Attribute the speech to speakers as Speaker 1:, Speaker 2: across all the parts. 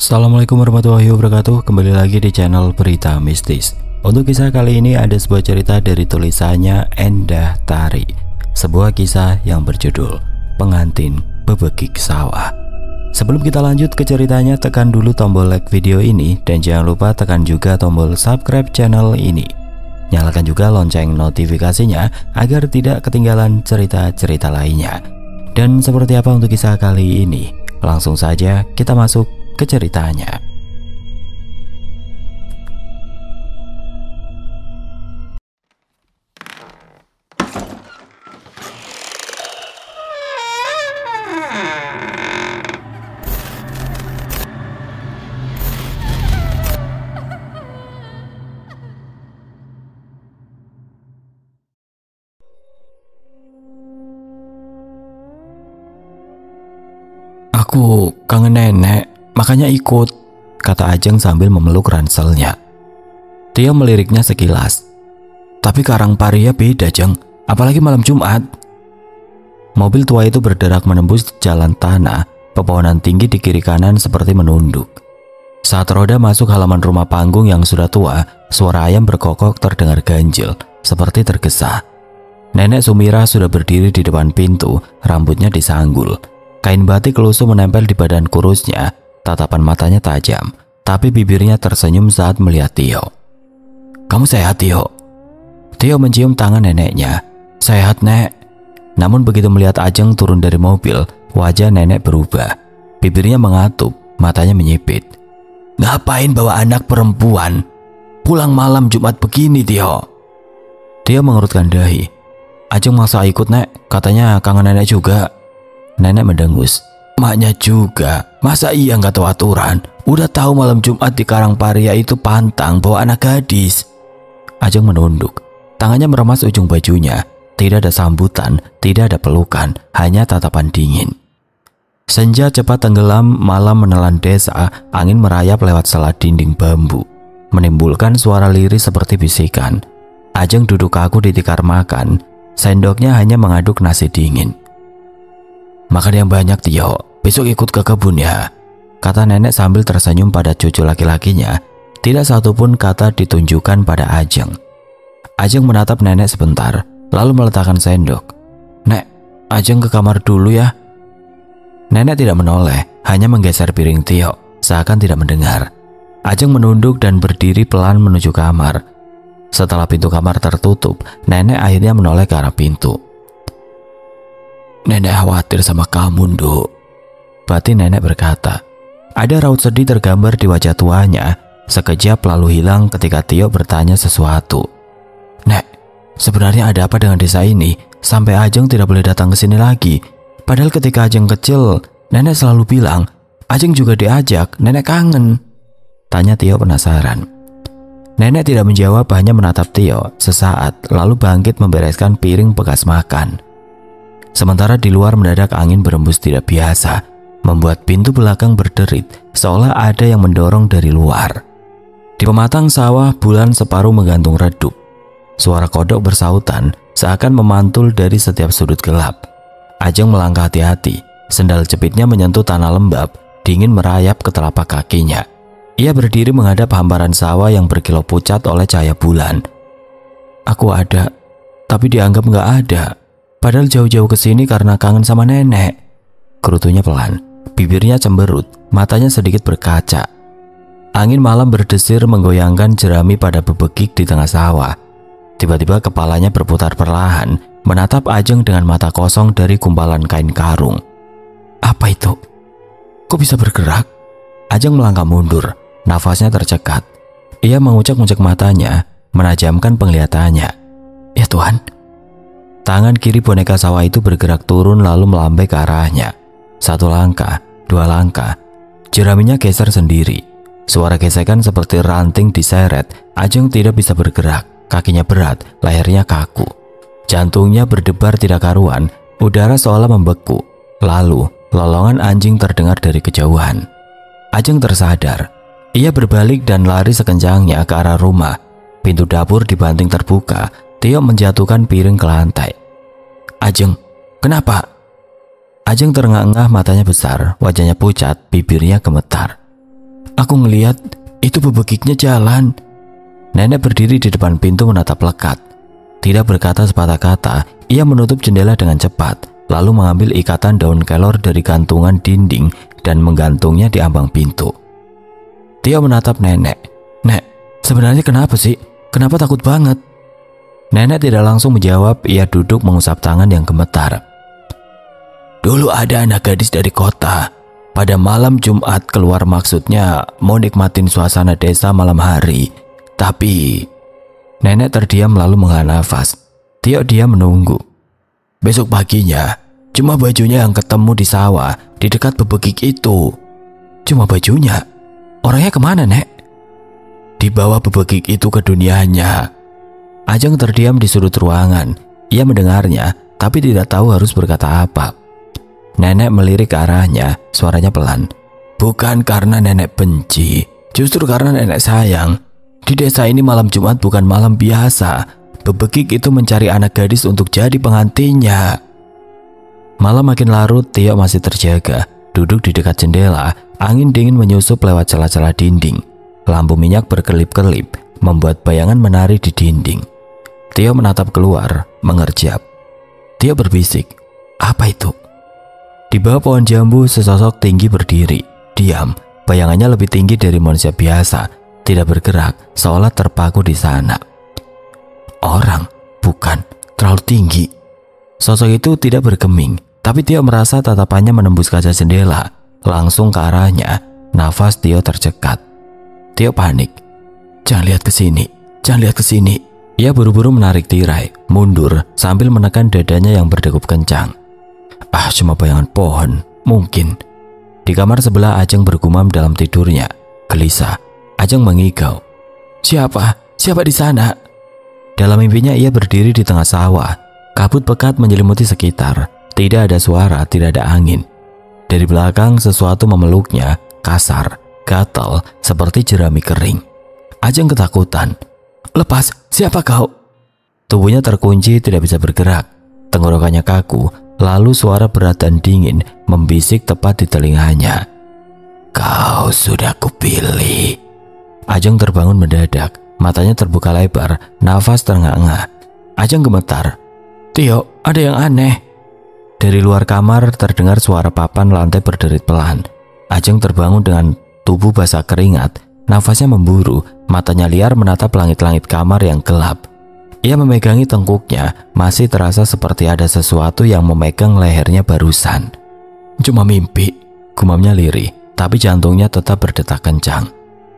Speaker 1: Assalamualaikum warahmatullahi wabarakatuh. Kembali lagi di channel Berita Mistis. Untuk kisah kali ini ada sebuah cerita dari tulisannya Endah Tari. Sebuah kisah yang berjudul Pengantin Bebegik Sawah. Sebelum kita lanjut ke ceritanya, tekan dulu tombol like video ini dan jangan lupa tekan juga tombol subscribe channel ini. Nyalakan juga lonceng notifikasinya agar tidak ketinggalan cerita-cerita lainnya. Dan seperti apa untuk kisah kali ini? Langsung saja kita masuk ke ceritanya. Aku kangen nenek, makanya ikut, kata Ajeng sambil memeluk ranselnya. Tio meliriknya sekilas. Tapi Karangparia beda, Jeng, apalagi malam Jumat. Mobil tua itu berderak menembus jalan tanah, pepohonan tinggi di kiri kanan seperti menunduk. Saat roda masuk halaman rumah panggung yang sudah tua, suara ayam berkokok terdengar ganjil, seperti tergesa. Nenek Sumira sudah berdiri di depan pintu, rambutnya disanggul. Kain batik lusuh menempel di badan kurusnya, tatapan matanya tajam, tapi bibirnya tersenyum saat melihat Tio. "Kamu sehat, Tio?" Tio mencium tangan neneknya. "Sehat, Nek." Namun begitu melihat Ajeng turun dari mobil, wajah nenek berubah. Bibirnya mengatup, matanya menyipit. "Ngapain bawa anak perempuan? Pulang malam Jumat begini, Tio?" Tio mengerutkan dahi. "Ajeng maksa ikut, Nek, katanya kangen nenek juga." Nenek mendengus. "Maknya juga, masa iya nggak tahu aturan? Udah tahu malam Jumat di Karangparia itu pantang bawa anak gadis." Ajeng menunduk, tangannya meremas ujung bajunya. Tidak ada sambutan, tidak ada pelukan, hanya tatapan dingin. Senja cepat tenggelam, malam menelan desa, angin merayap lewat sela dinding bambu, menimbulkan suara lirih seperti bisikan. Ajeng duduk kaku di tikar makan, sendoknya hanya mengaduk nasi dingin. "Makan yang banyak, Tio, besok ikut ke kebun ya," kata nenek sambil tersenyum pada cucu laki-lakinya. Tidak satupun kata ditunjukkan pada Ajeng. Ajeng menatap nenek sebentar, lalu meletakkan sendok. "Nek, Ajeng ke kamar dulu ya." Nenek tidak menoleh, hanya menggeser piring Tio, seakan tidak mendengar. Ajeng menunduk dan berdiri pelan menuju kamar. Setelah pintu kamar tertutup, nenek akhirnya menoleh ke arah pintu. "Nenek khawatir sama kamu, Nduk," batin nenek berkata. Ada raut sedih tergambar di wajah tuanya, sekejap lalu hilang ketika Tio bertanya sesuatu. "Nek, sebenarnya ada apa dengan desa ini sampai Ajeng tidak boleh datang ke sini lagi? Padahal ketika Ajeng kecil, nenek selalu bilang, Ajeng juga diajak, nenek kangen," tanya Tio penasaran. Nenek tidak menjawab, hanya menatap Tio sesaat, lalu bangkit membereskan piring bekas makan. Sementara di luar mendadak angin berembus tidak biasa, membuat pintu belakang berderit, seolah ada yang mendorong dari luar. Di pematang sawah, bulan separuh menggantung redup. Suara kodok bersautan, seakan memantul dari setiap sudut gelap. Ajeng melangkah hati-hati, sendal jepitnya menyentuh tanah lembab, dingin merayap ke telapak kakinya. Ia berdiri menghadap hamparan sawah yang berkilau pucat oleh cahaya bulan. "Aku ada, tapi dianggap nggak ada. Padahal jauh-jauh ke sini karena kangen sama nenek." Kerutunya pelan, bibirnya cemberut, matanya sedikit berkaca. Angin malam berdesir menggoyangkan jerami pada bebegik di tengah sawah. Tiba-tiba kepalanya berputar perlahan, menatap Ajeng dengan mata kosong dari gumpalan kain karung. "Apa itu? Kok bisa bergerak?" Ajeng melangkah mundur, nafasnya tercekat. Ia mengucek-ngucek matanya, menajamkan penglihatannya. "Ya Tuhan." Tangan kiri boneka sawah itu bergerak turun lalu melambai ke arahnya. Satu langkah, dua langkah, jeraminya geser sendiri. Suara gesekan seperti ranting diseret. Ajeng tidak bisa bergerak, kakinya berat, lehernya kaku. Jantungnya berdebar tidak karuan, udara seolah membeku. Lalu, lolongan anjing terdengar dari kejauhan. Ajeng tersadar. Ia berbalik dan lari sekencangnya ke arah rumah. Pintu dapur dibanting terbuka. Tio menjatuhkan piring ke lantai. "Ajeng, kenapa?" Ajeng terengah-engah, matanya besar, wajahnya pucat, bibirnya gemetar. aku ngeliat itu bebegiknya jalan. Nenek berdiri di depan pintu menatap lekat. Tidak berkata sepatah kata, ia menutup jendela dengan cepat, lalu mengambil ikatan daun kelor dari gantungan dinding dan menggantungnya di ambang pintu. Tio menatap nenek. Nek, sebenarnya kenapa sih? Kenapa takut banget? Nenek tidak langsung menjawab, ia duduk mengusap tangan yang gemetar. Dulu ada anak gadis dari kota. Pada malam Jumat keluar, maksudnya mau nikmatin suasana desa malam hari. Tapi nenek terdiam lalu menghela nafas. Tio diam menunggu. Besok paginya cuma bajunya yang ketemu di sawah di dekat bebegik itu. Cuma bajunya? Orangnya kemana, Nek? Dibawa bebegik itu ke dunianya. Ajeng terdiam di sudut ruangan. Ia mendengarnya tapi tidak tahu harus berkata apa. Nenek melirik ke arahnya, suaranya pelan. Bukan karena nenek benci, justru karena nenek sayang. Di desa ini malam Jumat bukan malam biasa. Bebegik itu mencari anak gadis untuk jadi pengantinnya. Malam makin larut, Tio masih terjaga. Duduk di dekat jendela, angin dingin menyusup lewat celah-celah dinding. Lampu minyak berkelip-kelip, membuat bayangan menari di dinding. Tio menatap keluar, mengerjap. Tio berbisik, apa itu? Di bawah pohon jambu, sesosok tinggi berdiri, diam. Bayangannya lebih tinggi dari manusia biasa, tidak bergerak, seolah terpaku di sana. Orang, bukan, terlalu tinggi. Sosok itu tidak bergeming, tapi Tio merasa tatapannya menembus kaca jendela, langsung ke arahnya. Nafas Tio tercekat. Tio panik. Jangan lihat ke sini, jangan lihat ke sini. Ia buru-buru menarik tirai, mundur sambil menekan dadanya yang berdegup kencang. Cuma bayangan pohon, mungkin. Di kamar sebelah Ajeng bergumam dalam tidurnya. Gelisah, Ajeng mengigau. Siapa? Siapa di sana? Dalam mimpinya ia berdiri di tengah sawah. Kabut pekat menyelimuti sekitar. Tidak ada suara, tidak ada angin. Dari belakang sesuatu memeluknya, kasar, gatal, seperti jerami kering. Ajeng ketakutan. Lepas, siapa kau? Tubuhnya terkunci, tidak bisa bergerak. Tenggorokannya kaku, lalu suara berat dan dingin membisik tepat di telinganya. Kau sudah kupilih. Ajeng terbangun mendadak, matanya terbuka lebar, nafas terengah-engah. Ajeng gemetar. Tio, ada yang aneh. Dari luar kamar terdengar suara papan lantai berderit pelan. Ajeng terbangun dengan tubuh basah keringat, nafasnya memburu, matanya liar menatap langit-langit kamar yang gelap. Ia memegangi tengkuknya, masih terasa seperti ada sesuatu yang memegang lehernya barusan. Cuma mimpi, gumamnya lirih, tapi jantungnya tetap berdetak kencang.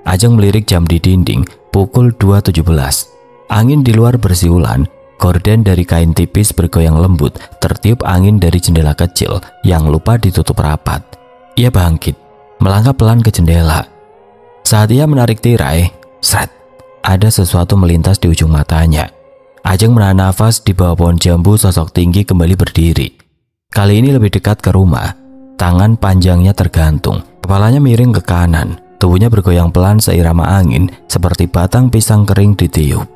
Speaker 1: Ajeng melirik jam di dinding, pukul 2.17. Angin di luar bersiulan, gorden dari kain tipis bergoyang lembut, tertiup angin dari jendela kecil yang lupa ditutup rapat. Ia bangkit, melangkah pelan ke jendela. Saat ia menarik tirai, sret, ada sesuatu melintas di ujung matanya. Ajeng menahan nafas. Di bawah pohon jambu, sosok tinggi kembali berdiri. Kali ini lebih dekat ke rumah. Tangan panjangnya tergantung, kepalanya miring ke kanan, tubuhnya bergoyang pelan seirama angin, seperti batang pisang kering ditiup.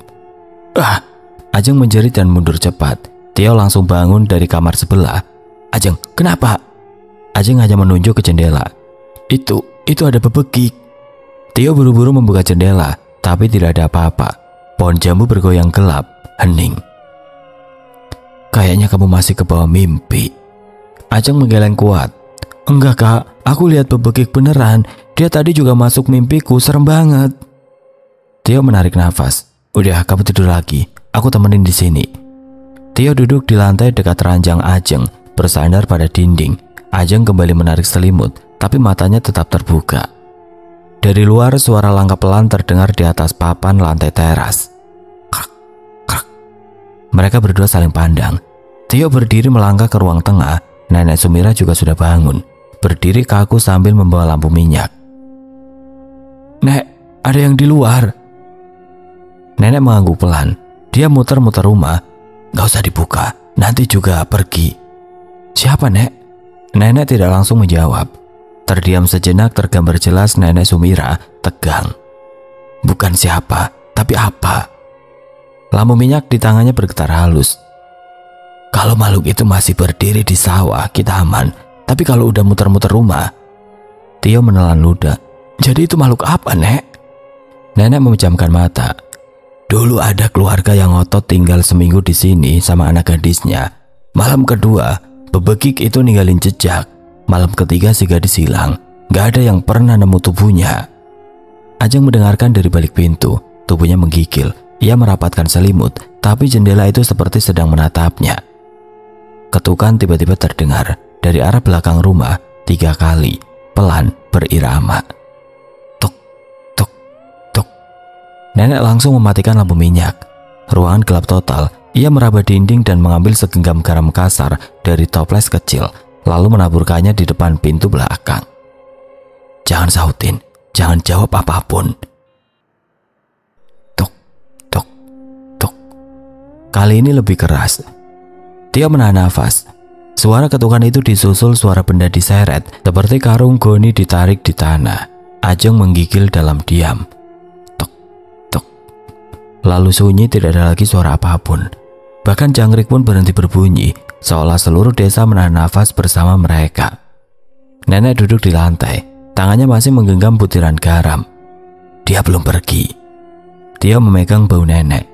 Speaker 1: Ajeng menjerit dan mundur cepat. Tio langsung bangun dari kamar sebelah. Ajeng, kenapa? Ajeng hanya menunjuk ke jendela. Itu ada bebegik. Tio buru-buru membuka jendela, tapi tidak ada apa-apa. Pohon jambu bergoyang gelap, hening. Kayaknya kamu masih ke bawah mimpi. Ajeng menggeleng kuat. Enggak kak, aku lihat bebegik beneran. Dia tadi juga masuk mimpiku, serem banget. Tio menarik nafas. Udah, kamu tidur lagi. Aku temenin di sini. Tio duduk di lantai dekat ranjang Ajeng, bersandar pada dinding. Ajeng kembali menarik selimut, tapi matanya tetap terbuka. Dari luar suara langkah pelan terdengar di atas papan lantai teras. Krak, krak. Mereka berdua saling pandang. Tio berdiri melangkah ke ruang tengah. Nenek Sumira juga sudah bangun, berdiri kaku sambil membawa lampu minyak. Nek, ada yang di luar. Nenek mengangguk pelan. Dia muter-muter rumah. Gak usah dibuka, nanti juga pergi. Siapa, Nek? Nenek tidak langsung menjawab. Terdiam sejenak, tergambar jelas Nenek Sumira tegang. Bukan siapa, tapi apa? Lampu minyak di tangannya bergetar halus. Kalau makhluk itu masih berdiri di sawah, kita aman. Tapi kalau udah muter-muter rumah. Tio menelan ludah. Jadi itu makhluk apa, Nek? Nenek memejamkan mata. Dulu ada keluarga yang ngotot tinggal seminggu di sini sama anak gadisnya. Malam kedua, bebegik itu ninggalin jejak. Malam ketiga si gadis hilang. Gak ada yang pernah nemu tubuhnya. Ajeng mendengarkan dari balik pintu. Tubuhnya menggigil. Ia merapatkan selimut, tapi jendela itu seperti sedang menatapnya. Ketukan tiba-tiba terdengar dari arah belakang rumah 3 kali, pelan berirama. Tuk, tuk, tuk. Nenek langsung mematikan lampu minyak. Ruangan gelap total. Ia meraba dinding dan mengambil segenggam garam kasar dari toples kecil, lalu menaburkannya di depan pintu belakang. Jangan sautin, jangan jawab apapun. Tuk, tuk, tuk. Kali ini lebih keras. Tio menahan nafas. Suara ketukan itu disusul suara benda diseret, seperti karung goni ditarik di tanah. Ajeng menggigil dalam diam. Tuk, tuk. Lalu sunyi, tidak ada lagi suara apapun. Bahkan jangkrik pun berhenti berbunyi, seolah seluruh desa menahan nafas bersama mereka. Nenek duduk di lantai, tangannya masih menggenggam butiran garam. Dia belum pergi. Tio memegang bau nenek.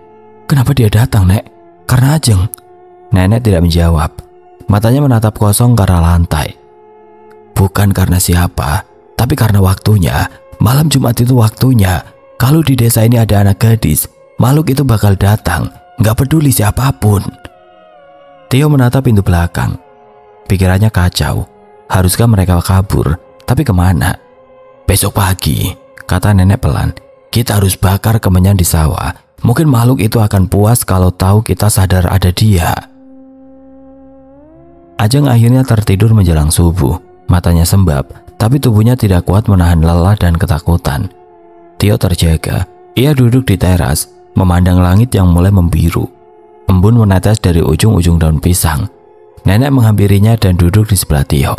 Speaker 1: Kenapa dia datang, Nek? Karena Ajeng. Nenek tidak menjawab. Matanya menatap kosong ke arah lantai. Bukan karena siapa, tapi karena waktunya. Malam Jumat itu waktunya. Kalau di desa ini ada anak gadis, makhluk itu bakal datang. Gak peduli siapapun. Tio menatap pintu belakang. Pikirannya kacau. Haruskah mereka kabur? Tapi kemana? Besok pagi, kata nenek pelan, kita harus bakar kemenyan di sawah. Mungkin makhluk itu akan puas kalau tahu kita sadar ada dia. Ajeng akhirnya tertidur menjelang subuh. Matanya sembab, tapi tubuhnya tidak kuat menahan lelah dan ketakutan. Tio terjaga. Ia duduk di teras, memandang langit yang mulai membiru. Embun menetes dari ujung-ujung daun pisang. Nenek menghampirinya dan duduk di sebelah Tio.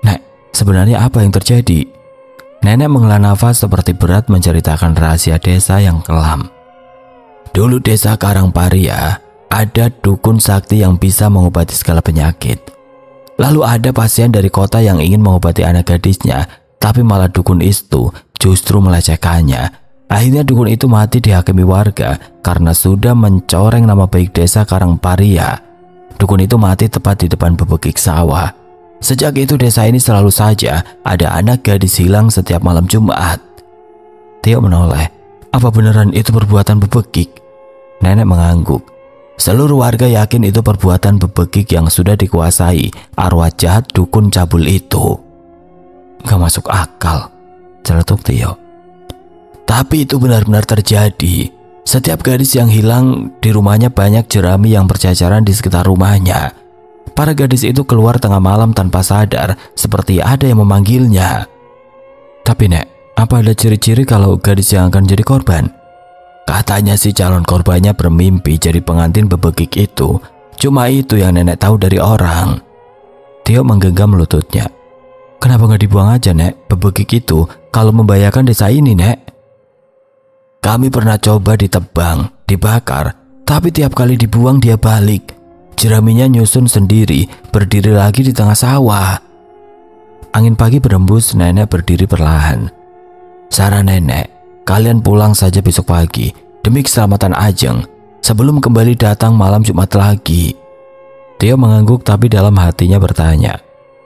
Speaker 1: Nek, sebenarnya apa yang terjadi? Nenek menghela nafas seperti berat menceritakan rahasia desa yang kelam. Dulu desa Karangparia ada dukun sakti yang bisa mengobati segala penyakit. Lalu ada pasien dari kota yang ingin mengobati anak gadisnya, tapi malah dukun itu justru melecehkannya. Akhirnya dukun itu mati dihakimi warga karena sudah mencoreng nama baik desa Karangparia. Dukun itu mati tepat di depan bebegik sawah. Sejak itu desa ini selalu saja ada anak gadis hilang setiap malam Jumat. Tio menoleh. Apa beneran itu perbuatan bebegik? Nenek mengangguk. Seluruh warga yakin itu perbuatan bebegik yang sudah dikuasai arwah jahat dukun cabul itu. Gak masuk akal, celetuk Tio. Tapi itu benar-benar terjadi. Setiap gadis yang hilang di rumahnya banyak jerami yang berceceran di sekitar rumahnya. Para gadis itu keluar tengah malam tanpa sadar, seperti ada yang memanggilnya. Tapi Nek, apa ada ciri-ciri kalau gadis yang akan jadi korban? Katanya si calon korbannya bermimpi jadi pengantin bebegik itu. Cuma itu yang nenek tahu dari orang. Tio menggenggam lututnya. Kenapa gak dibuang aja, Nek, bebegik itu kalau membahayakan desa ini, Nek? Kami pernah coba ditebang, dibakar, tapi tiap kali dibuang dia balik. Jeraminya nyusun sendiri, berdiri lagi di tengah sawah. Angin pagi berembus, nenek berdiri perlahan. Saran nenek, kalian pulang saja besok pagi demi keselamatan Ajeng sebelum kembali datang malam Jumat lagi. Tio mengangguk tapi dalam hatinya bertanya,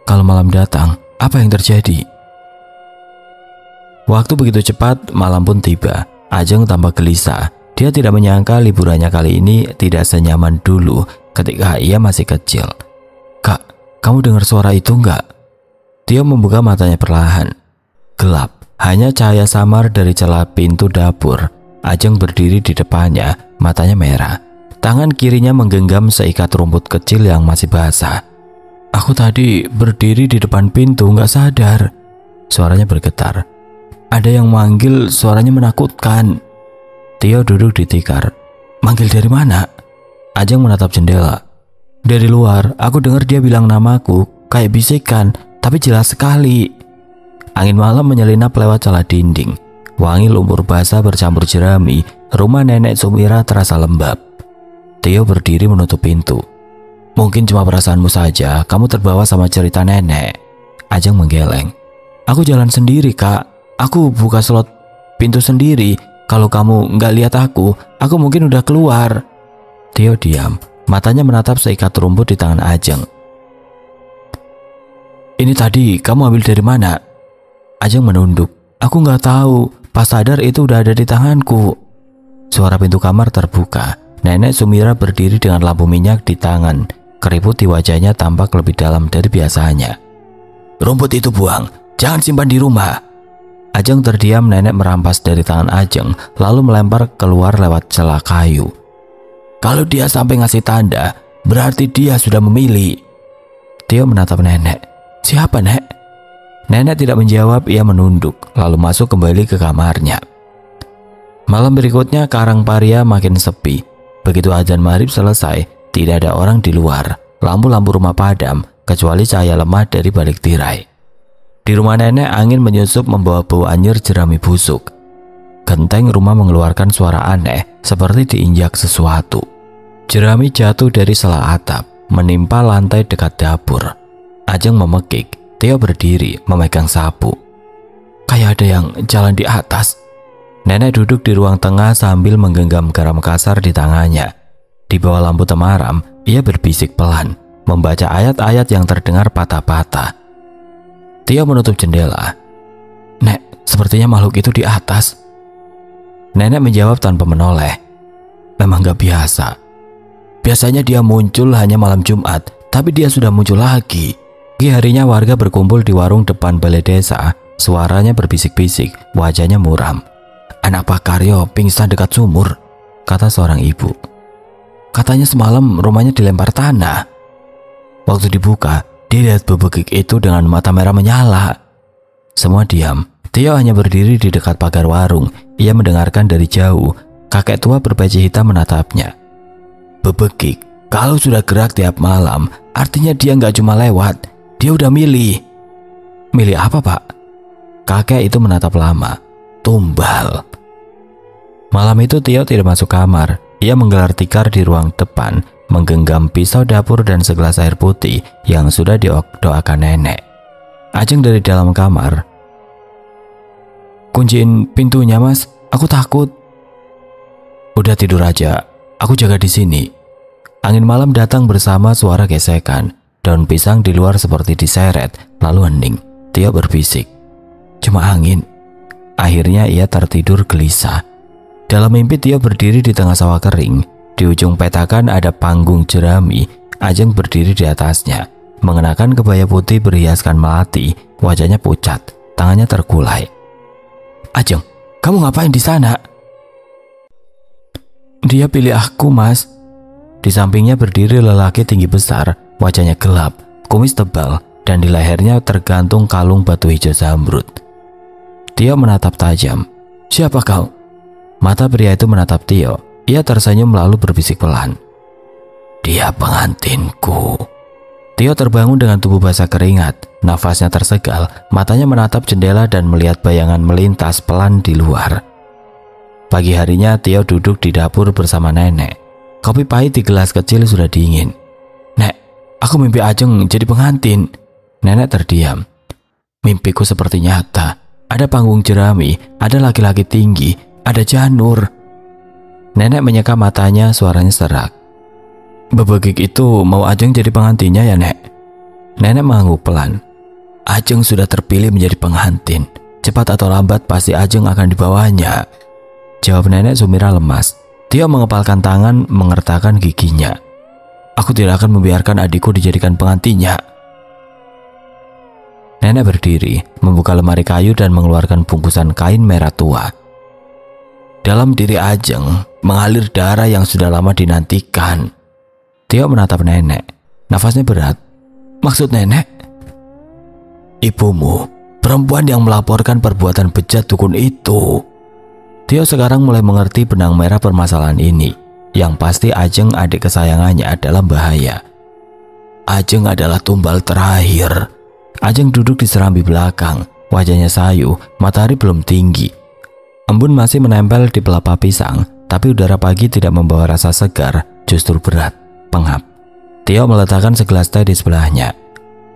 Speaker 1: kalau malam datang, apa yang terjadi? Waktu begitu cepat, malam pun tiba. Ajeng tampak gelisah. Dia tidak menyangka liburannya kali ini tidak senyaman dulu ketika ia masih kecil. Kak, kamu dengar suara itu enggak? Tio membuka matanya perlahan. Gelap, hanya cahaya samar dari celah pintu dapur. Ajeng berdiri di depannya, matanya merah. Tangan kirinya menggenggam seikat rumput kecil yang masih basah. Aku tadi berdiri di depan pintu nggak sadar. Suaranya bergetar. Ada yang manggil, suaranya menakutkan. Tio duduk di tikar. Manggil dari mana? Ajeng menatap jendela. Dari luar, aku dengar dia bilang namaku, kayak bisikan, tapi jelas sekali. Angin malam menyelinap lewat celah dinding. Wangi lumpur basah bercampur jerami. Rumah nenek Sumira terasa lembab. Tio berdiri menutup pintu. Mungkin cuma perasaanmu saja, kamu terbawa sama cerita nenek. Ajeng menggeleng. Aku jalan sendiri, Kak. Aku buka slot pintu sendiri. Kalau kamu nggak lihat aku mungkin udah keluar. Tio diam, matanya menatap seikat rumput di tangan Ajeng. Ini tadi kamu ambil dari mana? Ajeng menunduk. Aku nggak tahu, pas sadar itu udah ada di tanganku. Suara pintu kamar terbuka. Nenek Sumira berdiri dengan lampu minyak di tangan. Keriput di wajahnya tampak lebih dalam dari biasanya. Rumput itu buang, jangan simpan di rumah. Ajeng terdiam. Nenek merampas dari tangan Ajeng lalu melempar keluar lewat celah kayu. Kalau dia sampai ngasih tanda, berarti dia sudah memilih. Tio menatap nenek. Siapa, Nek? Nenek tidak menjawab. Ia menunduk lalu masuk kembali ke kamarnya. Malam berikutnya Karangparia makin sepi. Begitu azan maghrib selesai, tidak ada orang di luar. Lampu-lampu rumah padam kecuali cahaya lemah dari balik tirai. Di rumah nenek angin menyusup membawa bau anyir jerami busuk. Genteng rumah mengeluarkan suara aneh seperti diinjak sesuatu. Jerami jatuh dari sela atap menimpa lantai dekat dapur. Ajeng memekik. Tio berdiri memegang sapu. Kayak ada yang jalan di atas. Nenek duduk di ruang tengah sambil menggenggam garam kasar di tangannya. Di bawah lampu temaram, ia berbisik pelan, membaca ayat-ayat yang terdengar patah-patah. Tio menutup jendela. Nek, sepertinya makhluk itu di atas. Nenek menjawab tanpa menoleh. Memang gak biasa. Biasanya dia muncul hanya malam Jumat, tapi dia sudah muncul lagi. Pagi harinya warga berkumpul di warung depan balai desa. Suaranya berbisik-bisik, wajahnya muram. Anak Pak Karyo pingsan dekat sumur, kata seorang ibu. Katanya semalam rumahnya dilempar tanah. Waktu dibuka, dia lihat bebegik itu dengan mata merah menyala. Semua diam. Tio hanya berdiri di dekat pagar warung. Ia mendengarkan dari jauh. Kakek tua berbaju hitam menatapnya. Bebegik, kalau sudah gerak tiap malam, artinya dia nggak cuma lewat. Dia udah milih. Milih apa, Pak? Kakek itu menatap lama. Tumbal. Malam itu Tio tidak masuk kamar. Ia menggelar tikar di ruang depan, menggenggam pisau dapur dan segelas air putih yang sudah didoakan nenek. Ajeng dari dalam kamar. Kunciin pintunya, Mas. Aku takut. Udah tidur aja. Aku jaga di sini. Angin malam datang bersama suara gesekan. Daun pisang di luar seperti diseret, lalu hening. Tio berbisik. Cuma angin. Akhirnya ia tertidur gelisah. Dalam mimpi Tio berdiri di tengah sawah kering. Di ujung petakan ada panggung jerami. Ajeng berdiri di atasnya, mengenakan kebaya putih berhiaskan melati. Wajahnya pucat, tangannya terkulai. Ajeng, kamu ngapain di sana? Dia pilih aku, Mas. Di sampingnya berdiri lelaki tinggi besar. Wajahnya gelap, kumis tebal, dan di lehernya tergantung kalung batu hijau zamrud. Tio menatap tajam. Siapa kau? Mata pria itu menatap Tio. Ia tersenyum lalu berbisik pelan. Dia pengantinku. Tio terbangun dengan tubuh basah keringat. Nafasnya tersegal, matanya menatap jendela dan melihat bayangan melintas pelan di luar. Pagi harinya Tio duduk di dapur bersama nenek. Kopi pahit di gelas kecil sudah dingin. Nek, aku mimpi Ajeng jadi pengantin. Nenek terdiam. Mimpiku seperti nyata. Ada panggung jerami, ada laki-laki tinggi, ada janur. Nenek menyeka matanya, suaranya serak. Bebegik itu mau Ajeng jadi pengantinnya ya, Nek? Nenek mengangguk pelan. Ajeng sudah terpilih menjadi pengantin. Cepat atau lambat pasti Ajeng akan dibawanya. Jawab nenek Sumira lemas. Tio mengepalkan tangan, mengertakkan giginya. Aku tidak akan membiarkan adikku dijadikan pengantinnya. Nenek berdiri, membuka lemari kayu dan mengeluarkan bungkusan kain merah tua. Dalam diri Ajeng mengalir darah yang sudah lama dinantikan. Tio menatap nenek. Nafasnya berat. Maksud nenek? Ibumu, perempuan yang melaporkan perbuatan bejat dukun itu. Tio sekarang mulai mengerti benang merah permasalahan ini. Yang pasti Ajeng, adik kesayangannya, dalam bahaya. Ajeng adalah tumbal terakhir. Ajeng duduk di serambi belakang. Wajahnya sayu, matahari belum tinggi. Embun masih menempel di pelepah pisang, tapi udara pagi tidak membawa rasa segar, justru berat, pengap. Tio meletakkan segelas teh di sebelahnya.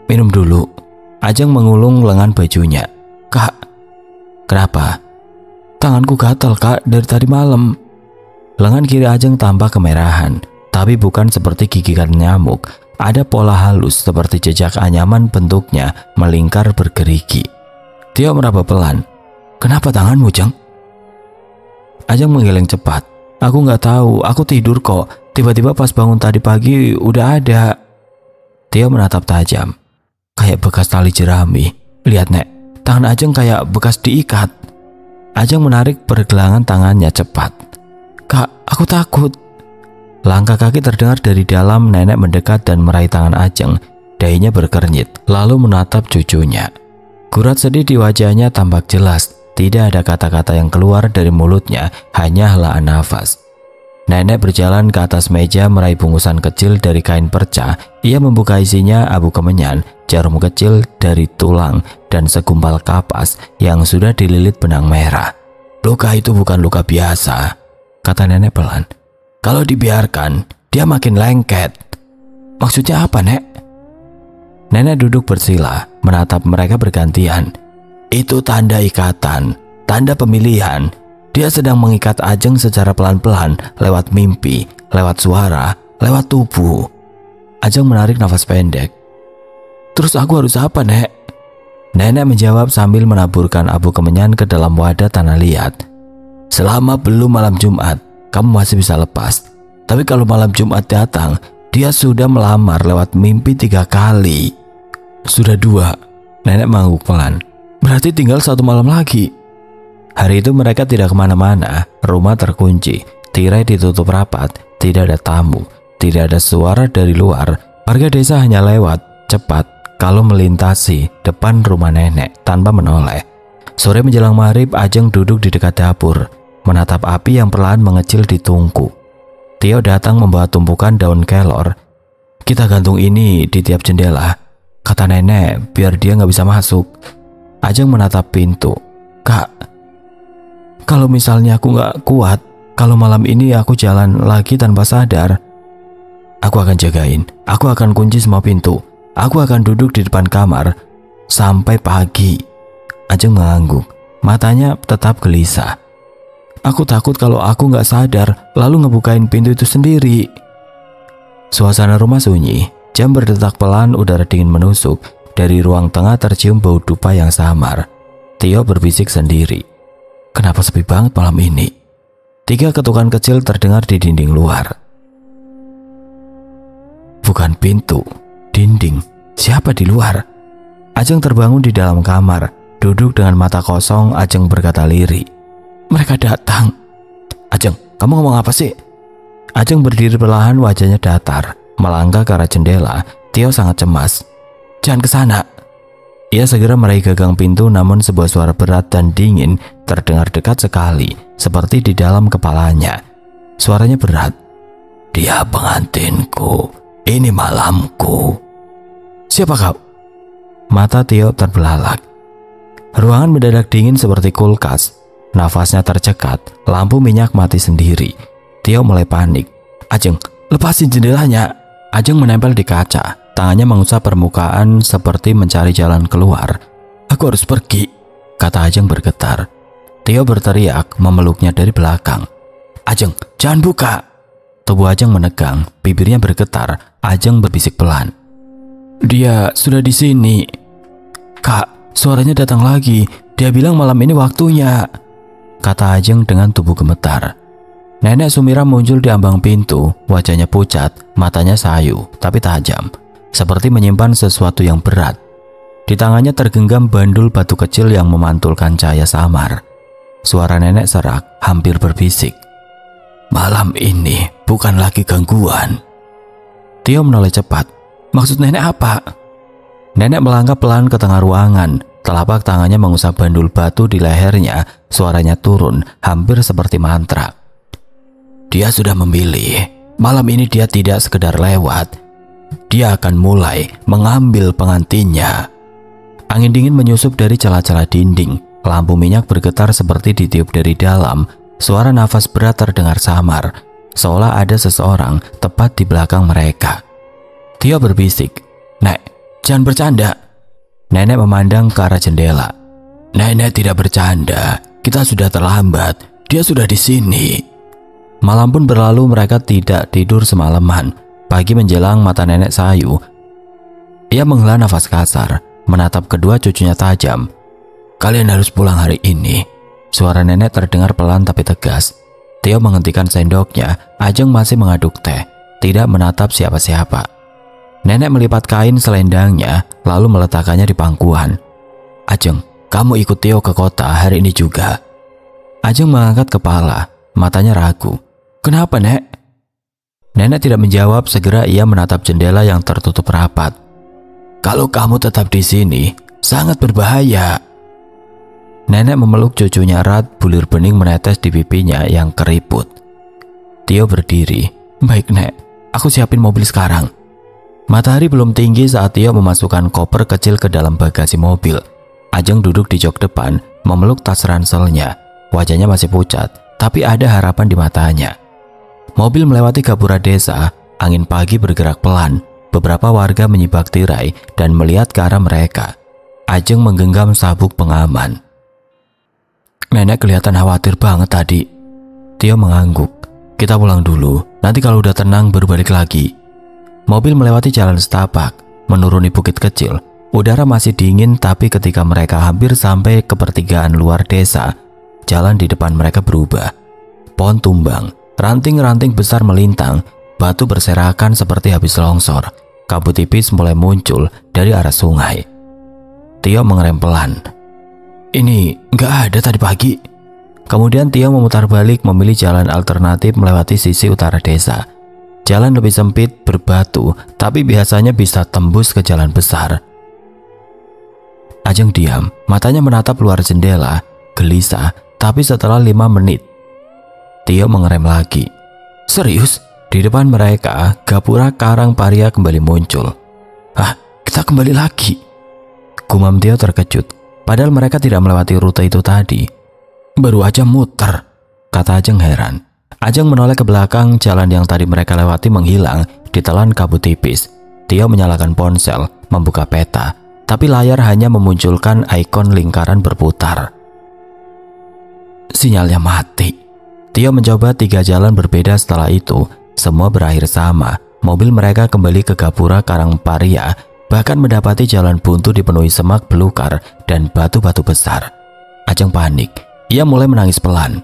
Speaker 1: Minum dulu. Ajeng mengulung lengan bajunya. Kak. Kenapa? Tanganku gatal kak dari tadi malam. Lengan kiri Ajeng tampak kemerahan, tapi bukan seperti gigitan nyamuk. Ada pola halus seperti jejak anyaman, bentuknya melingkar bergerigi. Tio meraba pelan. Kenapa tanganmu, Jeng? Ajeng menggeleng cepat. Aku nggak tahu, aku tidur kok. Tiba-tiba pas bangun tadi pagi udah ada. Tio menatap tajam. Kayak bekas tali jerami. Lihat Nek, tangan Ajeng kayak bekas diikat. Ajeng menarik pergelangan tangannya cepat. Kak, aku takut. Langkah kaki terdengar dari dalam. Nenek mendekat dan meraih tangan Ajeng. Dahinya berkernyit, lalu menatap cucunya. Gurat sedih di wajahnya tampak jelas. Tidak ada kata-kata yang keluar dari mulutnya, hanya helaan nafas. Nenek berjalan ke atas meja meraih bungkusan kecil dari kain perca. Ia membuka isinya abu kemenyan, jarum kecil dari tulang, dan segumpal kapas yang sudah dililit benang merah. Luka itu bukan luka biasa, kata nenek pelan. Kalau dibiarkan, dia makin lengket. Maksudnya apa, Nek? Nenek duduk bersila, menatap mereka bergantian. Itu tanda ikatan, tanda pemilihan. Dia sedang mengikat Ajeng secara pelan-pelan, lewat mimpi, lewat suara, lewat tubuh. Ajeng menarik nafas pendek. Terus aku harus apa, Nek? Nenek menjawab sambil menaburkan abu kemenyan ke dalam wadah tanah liat. Selama belum malam Jumat, kamu masih bisa lepas. Tapi kalau malam Jumat datang, dia sudah melamar lewat mimpi 3 kali. Sudah 2, nenek mengangguk pelan. Berarti tinggal 1 malam lagi. Hari itu mereka tidak kemana-mana. Rumah terkunci, tirai ditutup rapat, tidak ada tamu, tidak ada suara dari luar. Warga desa hanya lewat cepat kalau melintasi depan rumah nenek tanpa menoleh. Sore menjelang maghrib, Ajeng duduk di dekat dapur, menatap api yang perlahan mengecil di tungku. Tio datang membawa tumpukan daun kelor. Kita gantung ini di tiap jendela, kata nenek, biar dia nggak bisa masuk. Ajeng menatap pintu. Kak, kalau misalnya aku nggak kuat, kalau malam ini aku jalan lagi tanpa sadar, aku akan jagain. Aku akan kunci semua pintu. Aku akan duduk di depan kamar sampai pagi. Ajeng mengangguk, matanya tetap gelisah. Aku takut kalau aku nggak sadar lalu ngebukain pintu itu sendiri. Suasana rumah sunyi, jam berdetak pelan, udara dingin menusuk. Dari ruang tengah tercium bau dupa yang samar. Tio berbisik sendiri. Kenapa sepi banget malam ini? 3 ketukan kecil terdengar di dinding luar. Bukan pintu, dinding. Siapa di luar? Ajeng terbangun di dalam kamar. Duduk dengan mata kosong, Ajeng berkata lirih. Mereka datang. Ajeng, kamu ngomong apa sih? Ajeng berdiri perlahan, wajahnya datar, melangkah ke arah jendela. Tio sangat cemas. Jangan ke sana. Ia segera meraih gagang pintu, namun sebuah suara berat dan dingin terdengar dekat sekali, seperti di dalam kepalanya. Suaranya berat. Dia pengantinku. Ini malamku. Siapa kau? Mata Tio terbelalak. Ruangan mendadak dingin seperti kulkas. Nafasnya tercekat, lampu minyak mati sendiri. Tio mulai panik. Ajeng, lepasin jendelanya. Ajeng menempel di kaca, tangannya mengusap permukaan seperti mencari jalan keluar. Aku harus pergi, kata Ajeng bergetar. Tio berteriak, memeluknya dari belakang. Ajeng, jangan buka. Tubuh Ajeng menegang, bibirnya bergetar. Ajeng berbisik pelan. Dia sudah di sini. Kak, suaranya datang lagi. Dia bilang malam ini waktunya, kata Ajeng dengan tubuh gemetar. Nenek Sumira muncul di ambang pintu, wajahnya pucat, matanya sayu tapi tajam, seperti menyimpan sesuatu yang berat. Di tangannya tergenggam bandul batu kecil yang memantulkan cahaya samar. Suara nenek serak, hampir berbisik. Malam ini bukan lagi gangguan. Tio menoleh cepat. Maksud nenek apa? Nenek melangkah pelan ke tengah ruangan. Telapak tangannya mengusap bandul batu di lehernya. Suaranya turun, hampir seperti mantra. Dia sudah memilih. Malam ini dia tidak sekedar lewat. Dia akan mulai mengambil pengantinnya. Angin dingin menyusup dari celah-celah dinding. Lampu minyak bergetar seperti ditiup dari dalam. Suara nafas berat terdengar samar, seolah ada seseorang tepat di belakang mereka. Tio berbisik, Nek, jangan bercanda. Nenek memandang ke arah jendela. Nenek tidak bercanda. Kita sudah terlambat. Dia sudah di sini. Malam pun berlalu, mereka tidak tidur semalaman. Pagi menjelang, mata nenek sayu. Ia menghela nafas kasar, menatap kedua cucunya tajam. Kalian harus pulang hari ini. Suara nenek terdengar pelan tapi tegas. Tio menghentikan sendoknya. Ajeng masih mengaduk teh, tidak menatap siapa-siapa. Nenek melipat kain selendangnya, lalu meletakkannya di pangkuan. Ajeng, kamu ikut Tio ke kota hari ini juga. Ajeng mengangkat kepala, matanya ragu. Kenapa, Nek? Nenek tidak menjawab, segera ia menatap jendela yang tertutup rapat. Kalau kamu tetap di sini, sangat berbahaya. Nenek memeluk cucunya erat, bulir bening menetes di pipinya yang keriput. Tio berdiri. Baik, Nek, aku siapin mobil sekarang. Matahari belum tinggi saat Tio memasukkan koper kecil ke dalam bagasi mobil. Ajeng duduk di jok depan, memeluk tas ranselnya. Wajahnya masih pucat, tapi ada harapan di matanya. Mobil melewati gapura desa, angin pagi bergerak pelan. Beberapa warga menyibak tirai dan melihat ke arah mereka. Ajeng menggenggam sabuk pengaman. Nenek kelihatan khawatir banget tadi. Tio mengangguk. Kita pulang dulu, nanti kalau udah tenang baru balik lagi. Mobil melewati jalan setapak, menuruni bukit kecil. Udara masih dingin, tapi ketika mereka hampir sampai ke pertigaan luar desa, jalan di depan mereka berubah. Pohon tumbang, ranting-ranting besar melintang, batu berserakan seperti habis longsor. Kabut tipis mulai muncul dari arah sungai. Tio mengerem pelan. Ini nggak ada tadi pagi. Kemudian Tio memutar balik, memilih jalan alternatif melewati sisi utara desa. Jalan lebih sempit, berbatu, tapi biasanya bisa tembus ke jalan besar. Ajeng diam, matanya menatap luar jendela, gelisah, tapi setelah 5 menit, Tio mengerem lagi. Serius? Di depan mereka, gapura Karangparia kembali muncul. Ah, kita kembali lagi. Gumam Tio terkejut, padahal mereka tidak melewati rute itu tadi. Baru aja muter, kata Ajeng heran. Ajeng menoleh ke belakang, jalan yang tadi mereka lewati menghilang ditelan kabut tipis. Tio menyalakan ponsel, membuka peta, tapi layar hanya memunculkan ikon lingkaran berputar. Sinyalnya mati. Tio mencoba 3 jalan berbeda, setelah itu semua berakhir sama. Mobil mereka kembali ke gapura Karangparia, bahkan mendapati jalan buntu dipenuhi semak belukar dan batu-batu besar. Ajeng panik, ia mulai menangis pelan.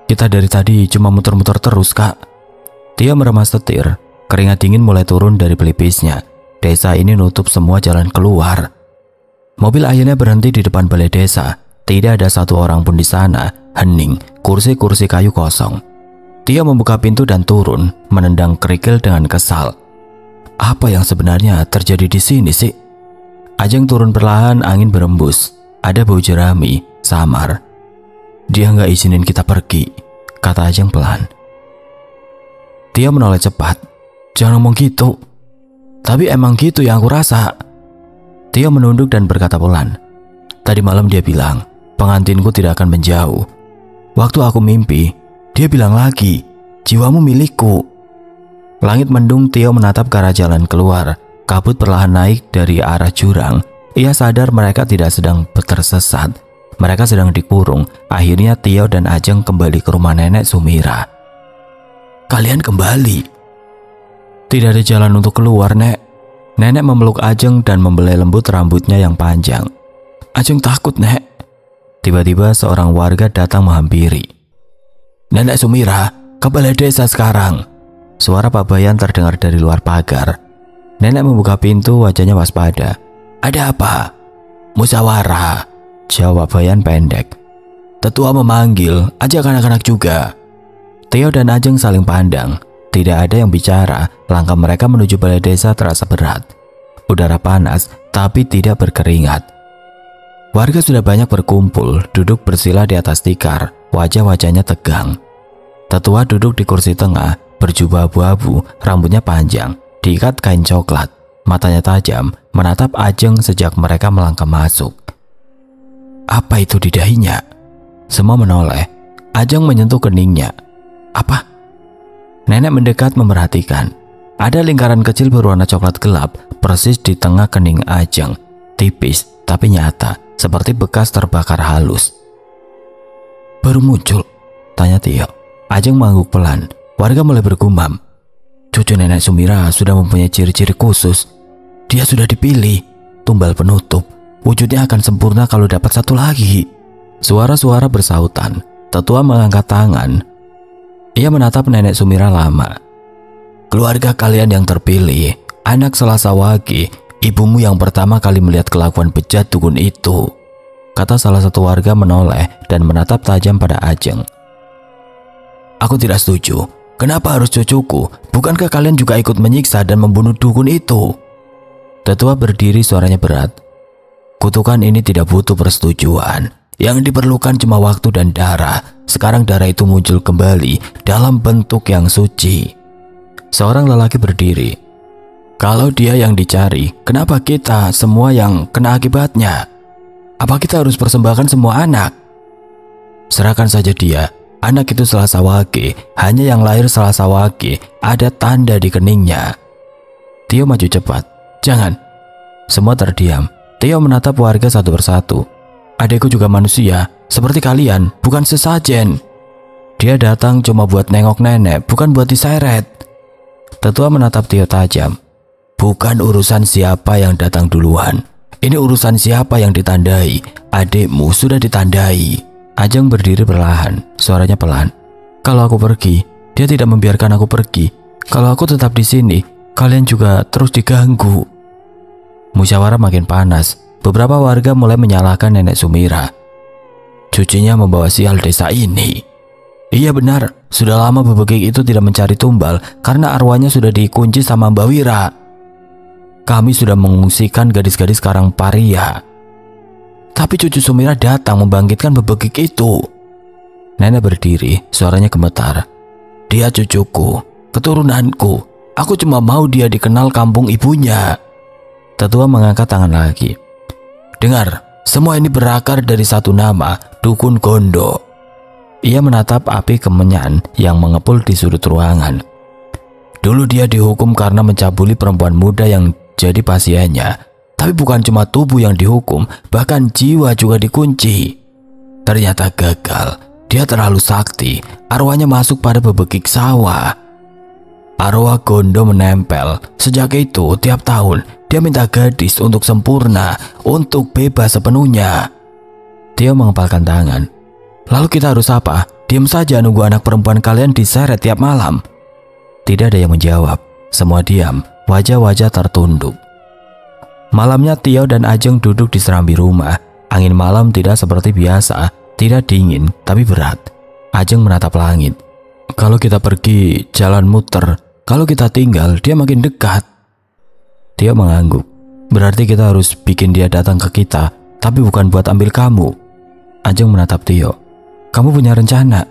Speaker 1: Kita dari tadi cuma muter-muter terus, Kak. Tio meremas setir, keringat dingin mulai turun dari pelipisnya. Desa ini nutup semua jalan keluar. Mobil akhirnya berhenti di depan balai desa. Tidak ada satu orang pun di sana, hening, kursi-kursi kayu kosong. Tio membuka pintu dan turun, menendang kerikil dengan kesal. Apa yang sebenarnya terjadi di sini sih? Ajeng turun perlahan, angin berembus. Ada bau jerami, samar. Dia nggak izinin kita pergi, kata Ajeng pelan. Tio menoleh cepat. Jangan ngomong gitu. Tapi emang gitu yang aku rasa. Tio menunduk dan berkata pelan. Tadi malam dia bilang, pengantinku tidak akan menjauh. Waktu aku mimpi, dia bilang lagi, jiwamu milikku. Langit mendung, Tio menatap ke arah jalan keluar. Kabut perlahan naik dari arah jurang. Ia sadar mereka tidak sedang tersesat. Mereka sedang dikurung. Akhirnya Tio dan Ajeng kembali ke rumah nenek Sumira. Kalian kembali? Tidak ada jalan untuk keluar, Nek. Nenek memeluk Ajeng dan membelai lembut rambutnya yang panjang. Ajeng takut, Nek. Tiba-tiba seorang warga datang menghampiri. Nenek Sumira, ke balai desa sekarang. Suara Pak Bayan terdengar dari luar pagar. Nenek membuka pintu, wajahnya waspada. Ada apa? Musyawarah, jawab Bayan pendek. Tetua memanggil, ajak anak-anak juga. Tio dan Ajeng saling pandang. Tidak ada yang bicara, langkah mereka menuju balai desa terasa berat. Udara panas, tapi tidak berkeringat. Warga sudah banyak berkumpul, duduk bersila di atas tikar, wajah-wajahnya tegang. Tetua duduk di kursi tengah, berjubah abu-abu, rambutnya panjang, diikat kain coklat, matanya tajam, menatap Ajeng sejak mereka melangkah masuk. Apa itu di dahinya? Semua menoleh. Ajeng menyentuh keningnya. Apa? Nenek mendekat memerhatikan. Ada lingkaran kecil berwarna coklat gelap persis di tengah kening Ajeng. Tipis tapi nyata, seperti bekas terbakar halus. "Baru muncul?" tanya Tio. Ajeng mengangguk pelan. Warga mulai bergumam, "Cucu nenek Sumira sudah mempunyai ciri-ciri khusus. Dia sudah dipilih, tumbal penutup. Wujudnya akan sempurna kalau dapat satu lagi." Suara-suara bersautan. Tetua mengangkat tangan. Ia menatap nenek Sumira lama. "Keluarga kalian yang terpilih, anak Selasawagi, ibumu yang pertama kali melihat kelakuan bejat dukun itu," kata salah satu warga menoleh dan menatap tajam pada Ajeng. "Aku tidak setuju. Kenapa harus cucuku? Bukankah kalian juga ikut menyiksa dan membunuh dukun itu?" Tetua berdiri, suaranya berat. "Kutukan ini tidak butuh persetujuan. Yang diperlukan cuma waktu dan darah. Sekarang darah itu muncul kembali dalam bentuk yang suci." Seorang lelaki berdiri. "Kalau dia yang dicari, kenapa kita semua yang kena akibatnya? Apa kita harus persembahkan semua anak?" "Serahkan saja dia. Anak itu Selasawagi, hanya yang lahir Selasawagi, ada tanda di keningnya." Tio maju cepat. "Jangan." Semua terdiam. Tio menatap warga satu persatu. "Adikku juga manusia, seperti kalian, bukan sesajen. Dia datang cuma buat nengok nenek, bukan buat diseret." Tetua menatap Tio tajam. "Bukan urusan siapa yang datang duluan. Ini urusan siapa yang ditandai. Adikmu sudah ditandai." Ajeng berdiri perlahan, suaranya pelan. "Kalau aku pergi, dia tidak membiarkan aku pergi. Kalau aku tetap di sini, kalian juga terus diganggu." Musyawarah makin panas. Beberapa warga mulai menyalahkan nenek Sumira. "Cucunya membawa sial desa ini." "Iya benar, sudah lama bebegik itu tidak mencari tumbal karena arwahnya sudah dikunci sama Mbak Wira. Kami sudah mengungsikan gadis-gadis Karangparia. Tapi cucu Sumira datang membangkitkan bebegik itu." Nenek berdiri, suaranya gemetar. "Dia cucuku, keturunanku. Aku cuma mau dia dikenal kampung ibunya." Tetua mengangkat tangan lagi. "Dengar, semua ini berakar dari satu nama, Dukun Gondo." Ia menatap api kemenyan yang mengepul di sudut ruangan. "Dulu dia dihukum karena mencabuli perempuan muda yang jadi pasiennya. Tapi bukan cuma tubuh yang dihukum, bahkan jiwa juga dikunci. Ternyata gagal. Dia terlalu sakti. Arwahnya masuk pada bebegik sawah. Arwah Gondo menempel. Sejak itu, tiap tahun dia minta gadis untuk sempurna, untuk bebas sepenuhnya." Tio mengepalkan tangan. "Lalu kita harus apa? Diam saja nunggu anak perempuan kalian diseret tiap malam?" Tidak ada yang menjawab. Semua diam, wajah-wajah tertunduk. Malamnya Tio dan Ajeng duduk di serambi rumah. Angin malam tidak seperti biasa, tidak dingin tapi berat. Ajeng menatap langit. "Kalau kita pergi, jalan muter. Kalau kita tinggal, dia makin dekat." Tio mengangguk. "Berarti kita harus bikin dia datang ke kita, tapi bukan buat ambil kamu." Ajeng menatap Tio. "Kamu punya rencana?"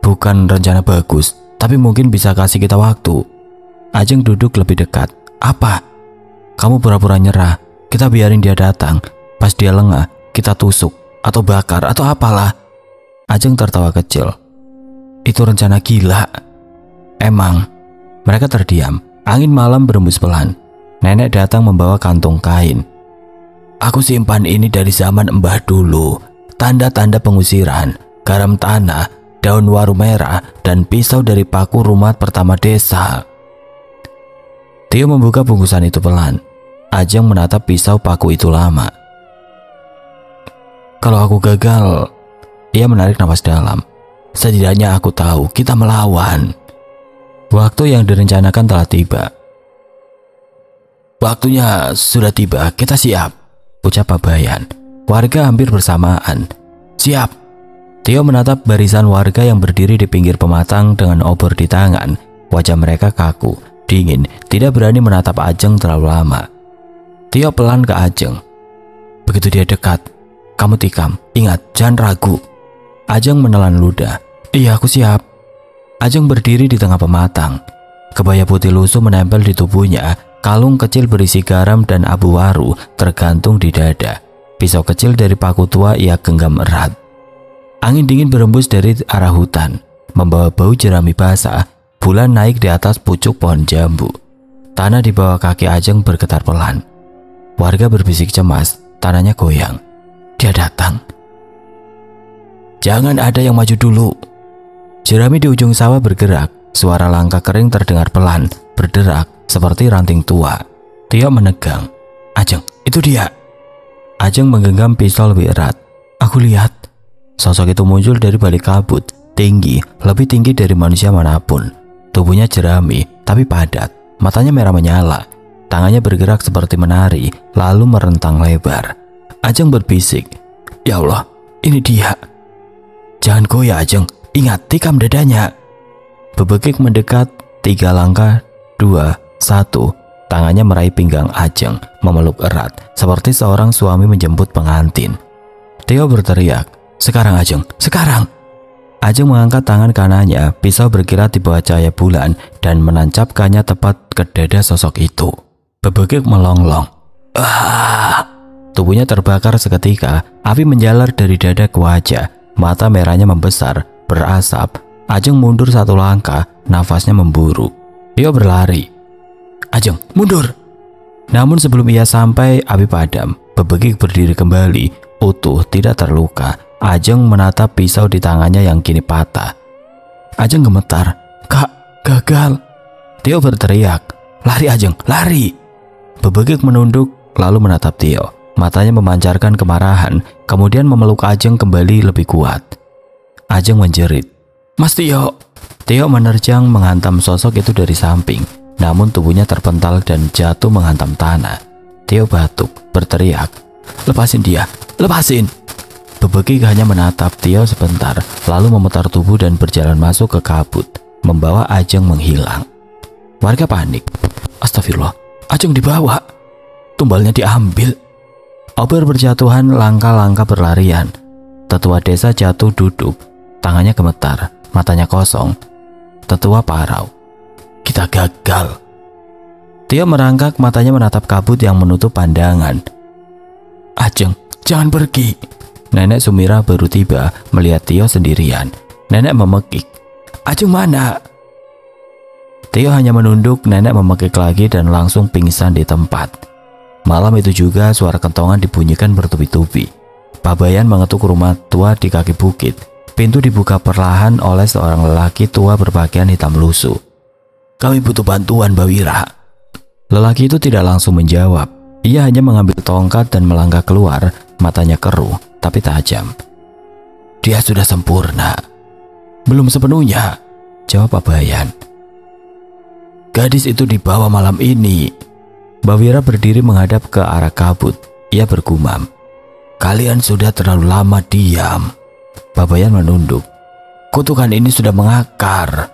Speaker 1: "Bukan rencana bagus, tapi mungkin bisa kasih kita waktu." Ajeng duduk lebih dekat. "Apa?" "Kamu pura-pura nyerah. Kita biarin dia datang. Pas dia lengah, kita tusuk atau bakar atau apalah." Ajeng tertawa kecil. "Itu rencana gila." "Emang." Mereka terdiam. Angin malam berembus pelan. Nenek datang membawa kantung kain. "Aku simpan ini dari zaman Mbah dulu. Tanda-tanda pengusiran, garam tanah, daun waru merah, dan pisau dari paku rumah pertama desa." Tio membuka bungkusan itu pelan. Ajeng menatap pisau paku itu lama. "Kalau aku gagal," ia menarik napas dalam, "setidaknya aku tahu kita melawan." Waktu yang direncanakan telah tiba. "Waktunya sudah tiba, kita siap," ucap Pabayan. Warga hampir bersamaan. "Siap." Tio menatap barisan warga yang berdiri di pinggir pematang dengan obor di tangan. Wajah mereka kaku, dingin, tidak berani menatap Ajeng terlalu lama. Tio pelan ke Ajeng. "Begitu dia dekat, kamu tikam. Ingat, jangan ragu." Ajeng menelan ludah. "Iya, aku siap." Ajeng berdiri di tengah pematang. Kebaya putih lusuh menempel di tubuhnya. Kalung kecil berisi garam dan abu waru tergantung di dada. Pisau kecil dari paku tua ia genggam erat. Angin dingin berembus dari arah hutan, membawa bau jerami basah. Bulan naik di atas pucuk pohon jambu. Tanah di bawah kaki Ajeng bergetar pelan. Warga berbisik cemas, tanahnya goyang. Dia datang. Jangan ada yang maju dulu. Jerami di ujung sawah bergerak. Suara langkah kering terdengar pelan, berderak seperti ranting tua. Tio menegang. Ajeng, itu dia. Ajeng menggenggam pisau lebih erat. Aku lihat. Sosok itu muncul dari balik kabut. Tinggi, lebih tinggi dari manusia manapun. Tubuhnya jerami, tapi padat. Matanya merah menyala. Tangannya bergerak seperti menari, lalu merentang lebar. Ajeng berbisik. Ya Allah, ini dia. Jangan goyah Ajeng, ingat tikam dadanya. Bebekik mendekat 3 langkah, 2, 1. Tangannya meraih pinggang Ajeng, memeluk erat, seperti seorang suami menjemput pengantin. Tio berteriak, sekarang Ajeng, sekarang. Ajeng mengangkat tangan kanannya, pisau berkilat di bawah cahaya bulan dan menancapkannya tepat ke dada sosok itu. Bebekik melonglong. Tubuhnya terbakar seketika, api menjalar dari dada ke wajah, mata merahnya membesar, berasap. Ajeng mundur 1 langkah, nafasnya memburu. Tio berlari. Ajeng, mundur. Namun sebelum ia sampai, api padam. Bebekik berdiri kembali, utuh, tidak terluka. Ajeng menatap pisau di tangannya yang kini patah. Ajeng gemetar. Kak, gagal. Tio berteriak. Lari Ajeng, lari. Bebekik menunduk, lalu menatap Tio. Matanya memancarkan kemarahan, kemudian memeluk Ajeng kembali lebih kuat. Ajeng menjerit. Mas Tio. Tio menerjang menghantam sosok itu dari samping, namun tubuhnya terpental dan jatuh menghantam tanah. Tio batuk, berteriak. Lepasin dia, lepasin. Bebekik hanya menatap Tio sebentar, lalu memutar tubuh dan berjalan masuk ke kabut, membawa Ajeng menghilang. Warga panik. Astagfirullah, Ajeng dibawa. Tumbalnya diambil. Obor berjatuhan, langkah-langkah berlarian. Tetua desa jatuh duduk, tangannya gemetar, matanya kosong. Tetua parau. Kita gagal. Tio merangkak, matanya menatap kabut yang menutup pandangan. Ajeng, jangan pergi. Nenek Sumira baru tiba melihat Tio sendirian. Nenek memekik. Ajeng mana? Tio hanya menunduk, nenek memekik lagi dan langsung pingsan di tempat. Malam itu juga suara kentongan dibunyikan bertubi-tubi. Pabayan mengetuk rumah tua di kaki bukit. Pintu dibuka perlahan oleh seorang lelaki tua berpakaian hitam lusuh. Kami butuh bantuan, Mbak Wira. Lelaki itu tidak langsung menjawab. Ia hanya mengambil tongkat dan melangkah keluar, matanya keruh tapi tajam. Dia sudah sempurna. Belum sepenuhnya, jawab Pabayan. Gadis itu dibawa malam ini. Mbak Wira berdiri menghadap ke arah kabut. Ia bergumam. Kalian sudah terlalu lama diam. Pabayan menunduk. Kutukan ini sudah mengakar.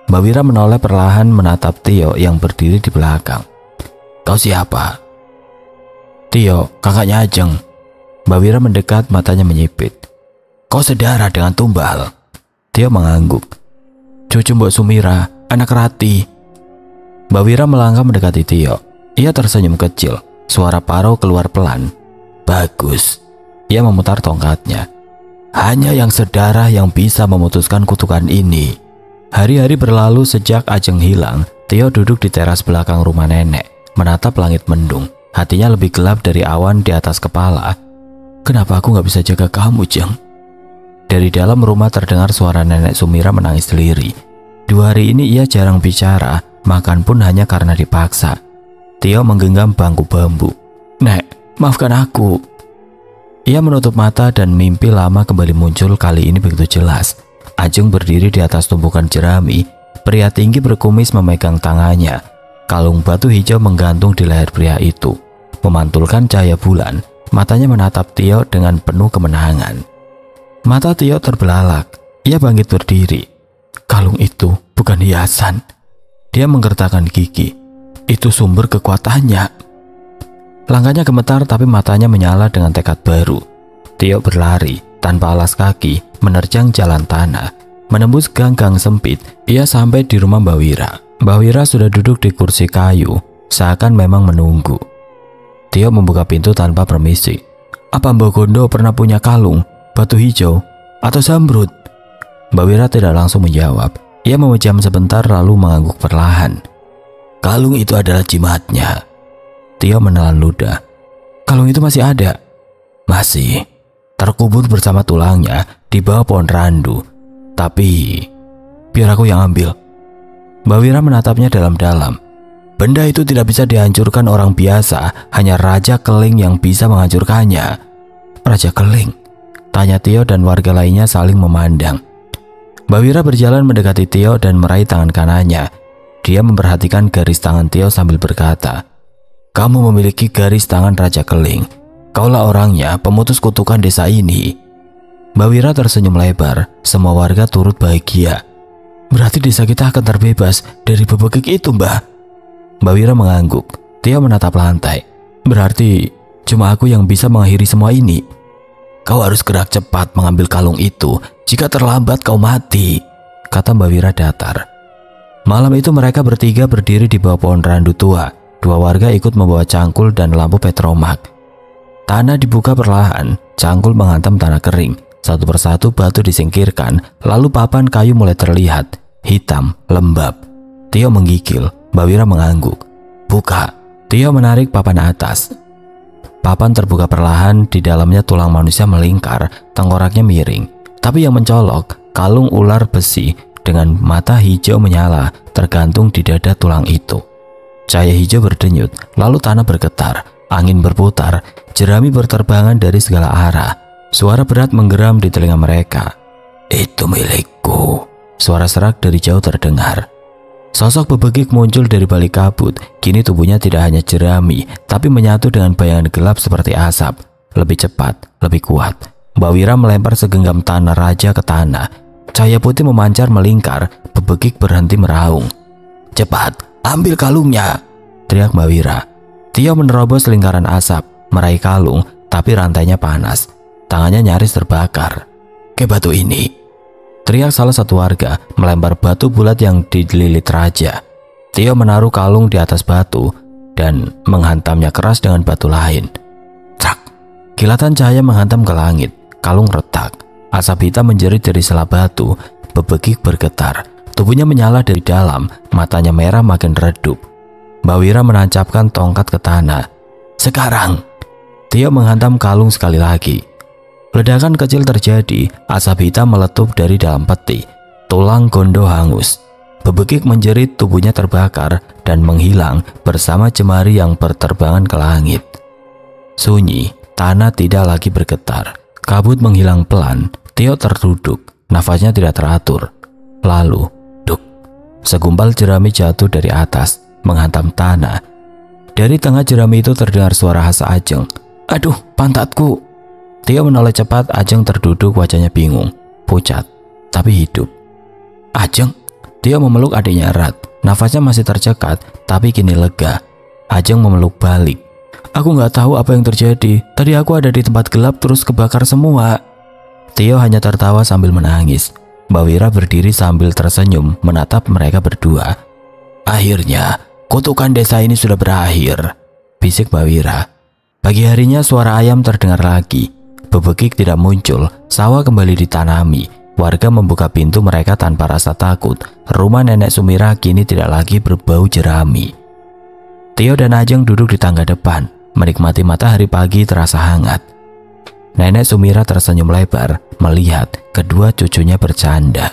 Speaker 1: Mbak Wira menoleh perlahan menatap Tio yang berdiri di belakang. Kau siapa? Tio, kakaknya Ajeng. Mbak Wira mendekat, matanya menyipit. Kau sedara dengan Tumbal? Tio mengangguk. Cucu Mbok Sumira, anak Rati. Mbak Wira melangkah mendekati Tio. Ia tersenyum kecil, suara parau keluar pelan. Bagus. Ia memutar tongkatnya. Hanya yang sedarah yang bisa memutuskan kutukan ini. Hari-hari berlalu sejak Ajeng hilang. Tio duduk di teras belakang rumah nenek, menatap langit mendung. Hatinya lebih gelap dari awan di atas kepala. Kenapa aku gak bisa jaga kamu, Jeng? Dari dalam rumah terdengar suara nenek Sumira menangis lirih. 2 hari ini ia jarang bicara, makan pun hanya karena dipaksa. Tio menggenggam bangku bambu. Nek, maafkan aku. Ia menutup mata dan mimpi lama kembali muncul, kali ini begitu jelas. Ajeng berdiri di atas tumpukan jerami. Pria tinggi berkumis memegang tangannya. Kalung batu hijau menggantung di leher pria itu, memantulkan cahaya bulan. Matanya menatap Tio dengan penuh kemenangan. Mata Tio terbelalak. Ia bangkit berdiri. Kalung itu bukan hiasan. Dia menggertakkan gigi. Itu sumber kekuatannya. Langkahnya gemetar tapi matanya menyala dengan tekad baru. Tio berlari tanpa alas kaki, menerjang jalan tanah. Menembus gang-gang sempit, ia sampai di rumah Mbak Wira. Mbak Wira sudah duduk di kursi kayu, seakan memang menunggu. Tio membuka pintu tanpa permisi. Apa Mbak Gondo pernah punya kalung, batu hijau, atau zamrud? Mbak Wira tidak langsung menjawab. Ia memejam sebentar lalu mengangguk perlahan. Kalung itu adalah jimatnya. Tio menelan ludah. Kalung itu masih ada? Masih. terkubur bersama tulangnya di bawah pohon randu. Tapi, biar aku yang ambil. Mbak Wira menatapnya dalam-dalam. Benda itu tidak bisa dihancurkan orang biasa, hanya Raja Keling yang bisa menghancurkannya. Raja Keling? Tanya Tio dan warga lainnya saling memandang. Mbak Wira berjalan mendekati Tio dan meraih tangan kanannya. Dia memperhatikan garis tangan Tio sambil berkata, "Kamu memiliki garis tangan Raja Keling. Kaulah orangnya, pemutus kutukan desa ini." Mbak Wira tersenyum lebar. Semua warga turut bahagia. "Berarti desa kita akan terbebas dari bebegik itu, Mbah." Mbak Wira mengangguk. Tio menatap lantai. "Berarti cuma aku yang bisa mengakhiri semua ini." "Kau harus gerak cepat mengambil kalung itu. Jika terlambat kau mati," kata Mbak Wira datar. Malam itu mereka bertiga berdiri di bawah pohon randu tua. Dua warga ikut membawa cangkul dan lampu petromak. Tanah dibuka perlahan. Cangkul menghantam tanah kering. Satu persatu batu disingkirkan. Lalu papan kayu mulai terlihat. Hitam, lembab. Tio menggigil. Mbak Wira mengangguk. "Buka." Tio menarik papan atas. Papan terbuka perlahan. Di dalamnya tulang manusia melingkar. Tengkoraknya miring. Tapi yang mencolok kalung ular besi dengan mata hijau menyala tergantung di dada tulang itu. Cahaya hijau berdenyut. Lalu tanah bergetar. Angin berputar. Jerami berterbangan dari segala arah. Suara berat menggeram di telinga mereka. "Itu milikku." Suara serak dari jauh terdengar. Sosok bebegik muncul dari balik kabut. Kini tubuhnya tidak hanya jerami, tapi menyatu dengan bayangan gelap seperti asap. Lebih cepat, lebih kuat. Mbak Wira melempar segenggam tanah raja ke tanah. Cahaya putih memancar melingkar. Bebegik berhenti meraung. "Cepat, ambil kalungnya!" teriak Mbak Wira. Tio menerobos lingkaran asap, meraih kalung, tapi rantainya panas. Tangannya nyaris terbakar. "Ke batu ini!" teriak salah satu warga, melempar batu bulat yang dililit raja. Tio menaruh kalung di atas batu dan menghantamnya keras dengan batu lain. Cak! Kilatan cahaya menghantam ke langit. Kalung retak. Asap hitam menjerit dari sela batu. Bebegik bergetar. Tubuhnya menyala dari dalam. Matanya merah makin redup. Mbak Wira menancapkan tongkat ke tanah. "Sekarang!" Tio menghantam kalung sekali lagi. Ledakan kecil terjadi, asap hitam meletup dari dalam peti. Tulang gondo hangus. Bebegik menjerit, tubuhnya terbakar dan menghilang bersama jemari yang berterbangan ke langit. Sunyi, tanah tidak lagi bergetar. Kabut menghilang pelan. Tio terduduk, nafasnya tidak teratur. Lalu, duk, segumpal jerami jatuh dari atas, menghantam tanah. Dari tengah jerami itu terdengar suara khas Ajeng. "Aduh, pantatku!" Tio menoleh cepat. Ajeng terduduk, wajahnya bingung, pucat, tapi hidup. "Ajeng!" Tio memeluk adiknya erat. Nafasnya masih tercekat, tapi kini lega. Ajeng memeluk balik. "Aku nggak tahu apa yang terjadi. Tadi aku ada di tempat gelap terus kebakar semua." Tio hanya tertawa sambil menangis. Mbak Wira berdiri sambil tersenyum menatap mereka berdua. "Akhirnya, kutukan desa ini sudah berakhir," bisik Mbak Wira. Pagi harinya suara ayam terdengar lagi. Bebegik tidak muncul, sawah kembali ditanami. Warga membuka pintu mereka tanpa rasa takut. Rumah nenek Sumira kini tidak lagi berbau jerami. Tio dan Ajeng duduk di tangga depan, menikmati matahari pagi terasa hangat. Nenek Sumira tersenyum lebar melihat kedua cucunya bercanda.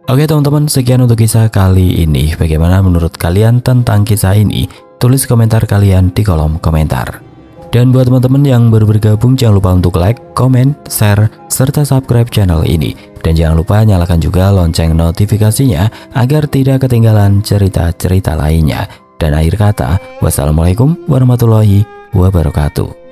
Speaker 1: Oke teman-teman, sekian untuk kisah kali ini. Bagaimana menurut kalian tentang kisah ini? Tulis komentar kalian di kolom komentar. Dan buat teman-teman yang baru bergabung, jangan lupa untuk like, komen, share, serta subscribe channel ini. Dan jangan lupa nyalakan juga lonceng notifikasinya agar tidak ketinggalan cerita-cerita lainnya. Dan akhir kata, wassalamualaikum warahmatullahi wabarakatuh.